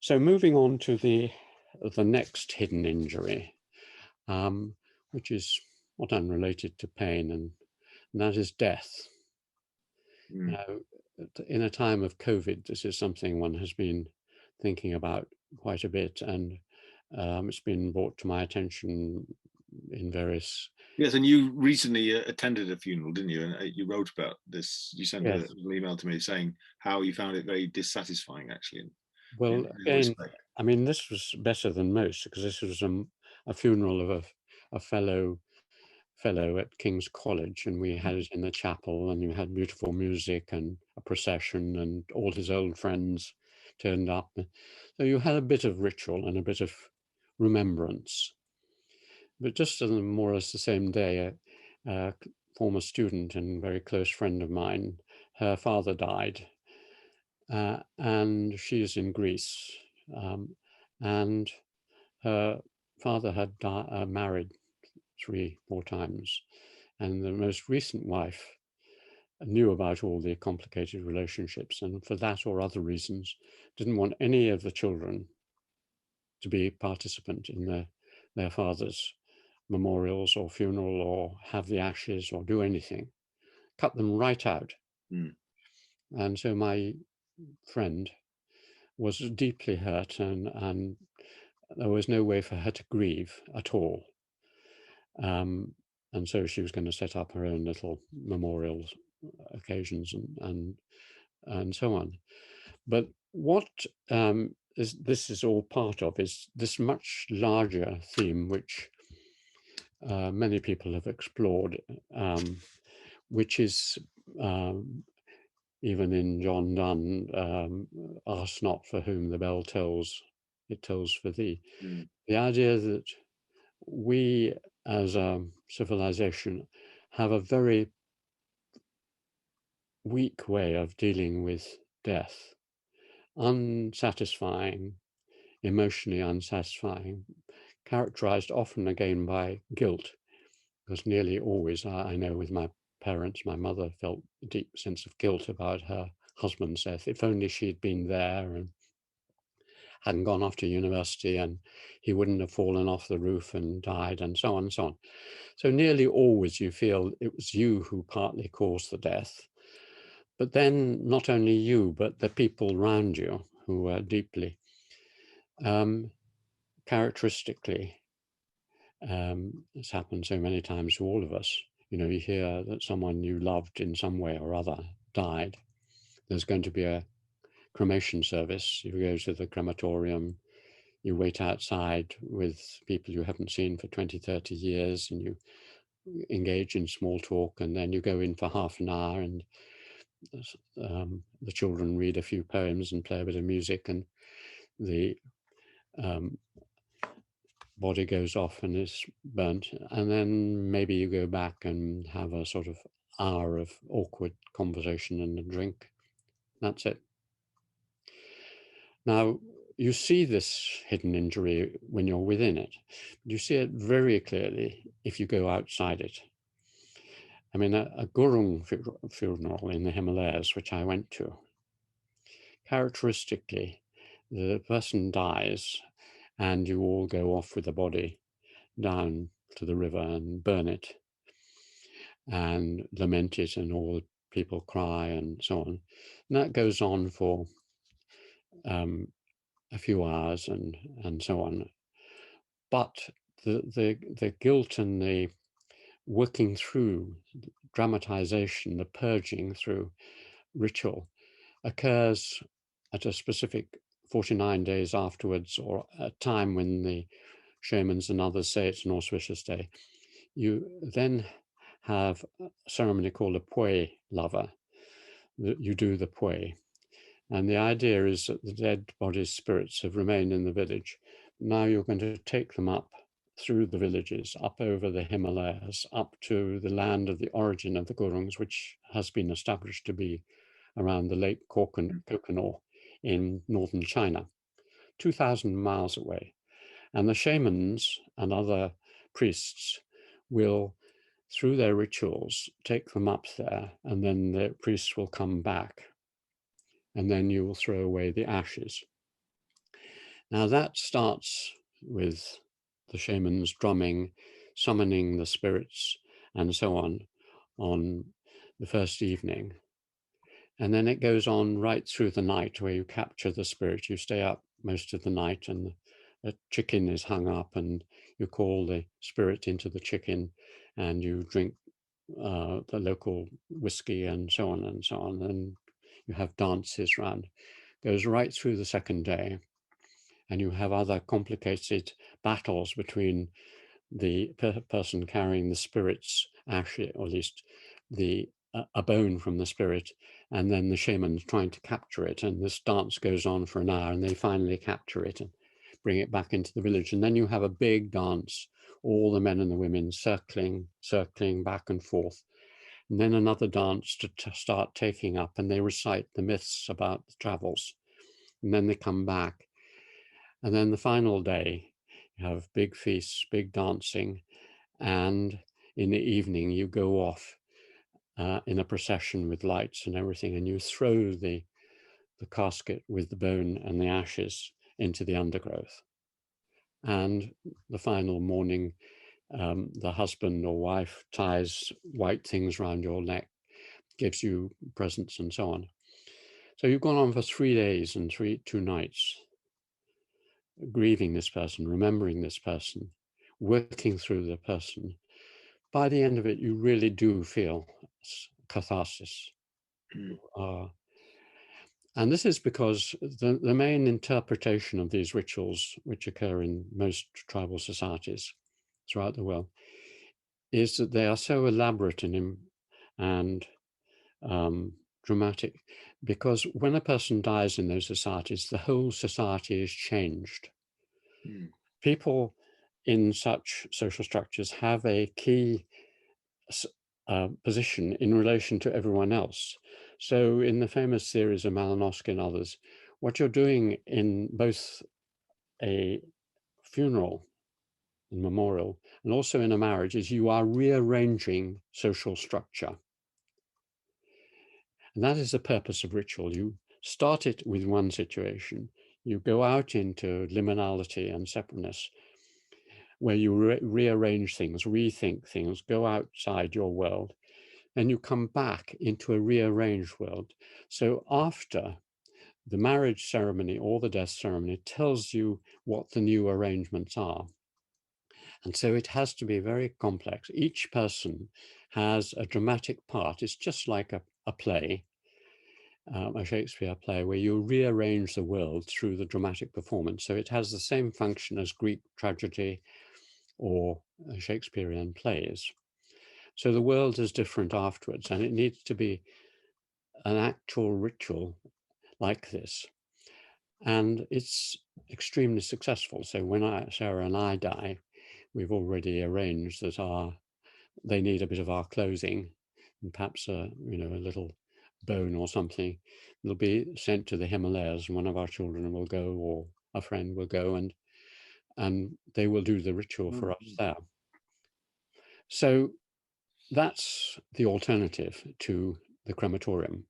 So moving on to the next hidden injury, which is not unrelated to pain, and that is death. Mm. Now, in a time of COVID, this is something one has been thinking about quite a bit, and it's been brought to my attention in various. Yes, and you recently attended a funeral, didn't you? And you wrote about this. You sent Yes. an email to me saying how you found it very dissatisfying, actually, Well, in a again, respect. I mean, this was better than most because this was a funeral of a fellow at King's College, and we had it in the chapel, and you had beautiful music and a procession, and all his old friends turned up. So you had a bit of ritual and a bit of remembrance. But just as more or less the same day, a former student and very close friend of mine, her father died, and she is in Greece, um, and her father had married 3, 4 times, and the most recent wife knew about all the complicated relationships, and for that or other reasons, didn't want any of the children to be participant in their father's memorials or funeral or have the ashes or do anything. Cut them right out. Mm. And so my friend was deeply hurt, and there was no way for her to grieve at all. Um, and so she was going to set up her own little memorial occasions and so on. But what this is all part of is this much larger theme, which many people have explored, which is even in John Donne, ask not for whom the bell tolls, it tolls for thee. Mm. The idea that we as a civilization have a very weak way of dealing with death, unsatisfying, emotionally unsatisfying, characterized often again by guilt, because nearly always I know with my parents, my mother felt a deep sense of guilt about her husband's death. If only she'd been there and hadn't gone off to university, and he wouldn't have fallen off the roof and died, and so on and so on. So nearly always you feel it was you who partly caused the death. But then not only you, but the people around you who were deeply, um, characteristically, it's happened so many times to all of us. You know, you hear that someone you loved in some way or other died. There's going to be a cremation service. You go to the crematorium, you wait outside with people you haven't seen for 20, 30 years, and you engage in small talk, and then you go in for half an hour, and the children read a few poems and play a bit of music, and the um, body goes off and is burnt, and then maybe you go back and have a sort of hour of awkward conversation and a drink. That's it. Now, you see this hidden injury when you're within it. You see it very clearly if you go outside it. I mean, a Gurung funeral in the Himalayas, which I went to, characteristically, the person dies and you all go off with the body down to the river and burn it and lament it, and all the people cry and so on. And that goes on for um, a few hours and so on. But the guilt and the working through dramatization, the purging through ritual occurs at a specific 49 days afterwards, or a time when the shamans and others say it's an auspicious day. You then have a ceremony called a pui lava, that you do the pui. And the idea is that the dead bodies' spirits have remained in the village. Now you're going to take them up through the villages, up over the Himalayas, up to the land of the origin of the Gurungs, which has been established to be around the Lake Kokanor in northern China, 2,000 miles away. And the shamans and other priests will, through their rituals, take them up there, and then the priests will come back, and then you will throw away the ashes. Now that starts with the shamans drumming, summoning the spirits, and so on the first evening. And then it goes on right through the night where you capture the spirit. You stay up most of the night and a chicken is hung up and you call the spirit into the chicken and you drink the local whiskey and so on and so on. And you have dances round. Goes right through the second day. And you have other complicated battles between the person carrying the spirit's ash, or at least the a bone from the spirit, and then the shamans trying to capture it. And this dance goes on for an hour, and they finally capture it and bring it back into the village. And then you have a big dance, all the men and the women circling back and forth. And then another dance to start taking up, and they recite the myths about the travels. And then they come back. And then the final day, you have big feasts, big dancing, and in the evening you go off in a procession with lights and everything, and you throw the casket with the bone and the ashes into the undergrowth. And the final morning, the husband or wife ties white things around your neck, gives you presents and so on. So you've gone on for 3 days and 2 nights, grieving this person, remembering this person, working through the person. By the end of it, you really do feel catharsis. Mm. And this is because the main interpretation of these rituals, which occur in most tribal societies throughout the world, is that they are so elaborate and dramatic, because when a person dies in those societies, the whole society is changed. Mm. People in such social structures have a key position in relation to everyone else. So, in the famous series of Malinowski and others, what you're doing in both a funeral and memorial and also in a marriage is you are rearranging social structure. And that is the purpose of ritual. You start it with one situation, you go out into liminality and separateness, where you rearrange things, rethink things, go outside your world, and you come back into a rearranged world. So after the marriage ceremony or the death ceremony tells you what the new arrangements are. And so it has to be very complex. Each person has a dramatic part. It's just like a play, a Shakespeare play, where you rearrange the world through the dramatic performance. So it has the same function as Greek tragedy or Shakespearean plays. So the world is different afterwards, and it needs to be an actual ritual like this. And it's extremely successful. So when Sarah and I die, we've already arranged that they need a bit of our clothing and perhaps a little bone or something. It'll be sent to the Himalayas, and one of our children will go, or a friend will go, and they will do the ritual for us Mhm. there. So that's the alternative to the crematorium.